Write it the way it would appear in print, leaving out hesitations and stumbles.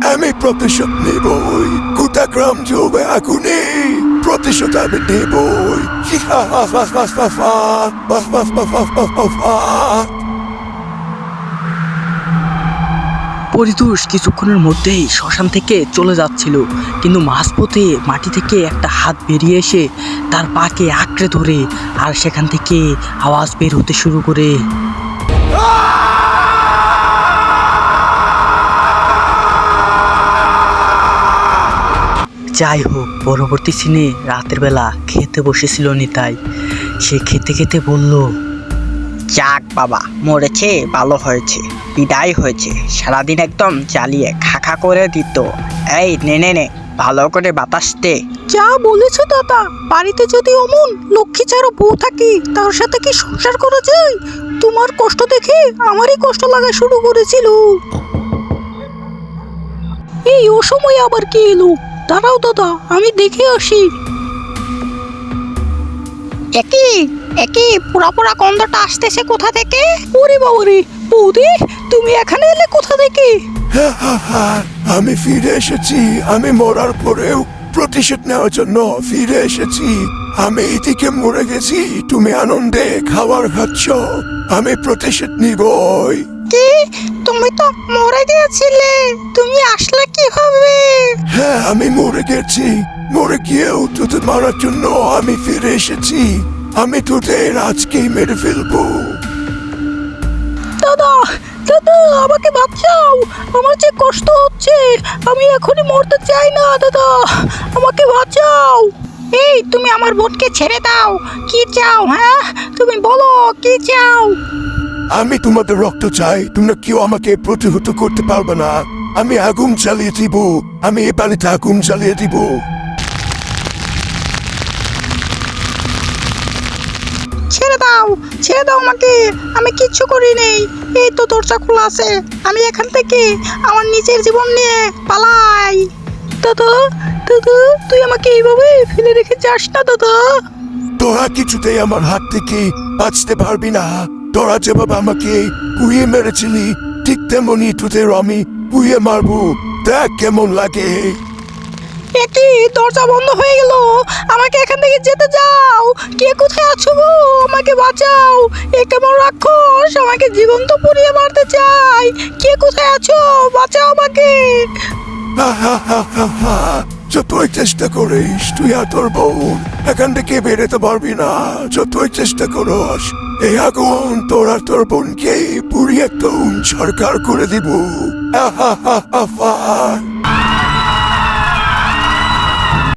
আমি প্রতিশোধ নেবই। গোটা গ্রাম জ্বলবে আগুনে, প্রতিশোধ আমি নেবই। পরিতোষ কিছুক্ষণের মধ্যেই শ্মশান থেকে চলে যাচ্ছিল, কিন্তু মাঝপথে মাটি থেকে একটা হাত বেরিয়ে এসে তার পাকে আঁকড়ে ধরে, আর সেখান থেকে আওয়াজ বের হতে শুরু করে। যাই হোক, পরবর্তী সিনে রাতের বেলা খেতে বসেছিল নিতাই। সে খেতে খেতে বলল, যাক বাবা, মরেছে ভালো হয়েছে, বিদায় হয়েছে। সারাদিন একদম জ্বালিয়ে খাখা করে দিত। এই নে নে নে, ভালো করে বাতাস দে। যা বলেছো দাদা, বাড়িতে যদি অমন লক্ষ্মী ছাড়া বউ থাকে, তার সাথে কি সংসার করা যায়? তোমার কষ্ট দেখে আমারই কষ্ট লাগা শুরু করেছিল। এই অসময়ে আবার কি এলো? দাঁড়াও দাদা, আমি দেখে আসি। একই একই পোড়া পোড়া গন্ধটা আসতেছে কোথা থেকে? ওরে বাবারে, বৌদি তুমি এখানে এলে কোথা থেকে? আমি ফিরে এসেছি। আমি মরার পরেও প্রতিশোধ নেওয়ার জন্য ফিরে এসেছি। আমি এদিকে মরে গেছি, তুমি আনন্দে খাবার খাচ্ছ। আমি প্রতিশোধ নিবই। কি, তুমি তো মরে গিয়েছিলে, তুমি আসলে কিভাবে? হ্যাঁ, আমি মরে গেছি। মরে গিয়েও তোদের মারার জন্য আমি ফিরে এসেছি। আমি তোদের আজকেই মেরে ফেলবো। দাদা দাদা, আমাকে বাঁচাও, আমার যে কষ্ট হচ্ছে, আমি এখনই মরতে চাই না। দাদা আমাকে বাঁচাও। এই তুমি আমার বোনকে ছেড়ে দাও। কি চাও? হ্যাঁ, তুমি বলো কি চাও? আমি তোমাদের রক্ত চাই। তোমরা কেউ আমাকে প্রতিহত করতে পারবে না। আমি আগুন জ্বালিয়ে দিব। আমি এ বাড়িতে আগুন জ্বালিয়ে দিব। ছেড়ে দাও, ছেড়ে দাও আমাকে, আমি কিচ্ছু করি নেই। এই তো দরজা খোলা আছে, আমি এখান থেকে আমার নিজের জীবন নিয়ে পালাই। দাদা দাদা, তুই আমাকে এইভাবে ফেলে রেখে যাস না দাদা। তোরা কিছুতেই আমার হাত থেকে বাঁচতে পারবি না। তোরা যেভাবে আমাকে পুড়িয়ে মেরেছিলি, ঠিক তেমনি তোদের আমি পুড়িয়ে মারবো। দেখ কেমন লাগে। একই দরজা বন্ধ হয়ে গেল, আমাকে এখান থেকে যেতে যাও। কে কোথায় আছো গো? আমাকে বাঁচাও। এ কেমন রাক্ষস আমাকে জীবন্ত পুড়িয়ে মারতে চাই। কে কোথায় আছো? বাঁচাও আমাকে। যতই চেষ্টা করিস, তুই আর তোর বোন এখান থেকে বেরোতে পারবি না। যতই চেষ্টা করস, এই আগুন তোর আর তোর বোনকে পুড়িয়ে একদম সরকার করে দিব।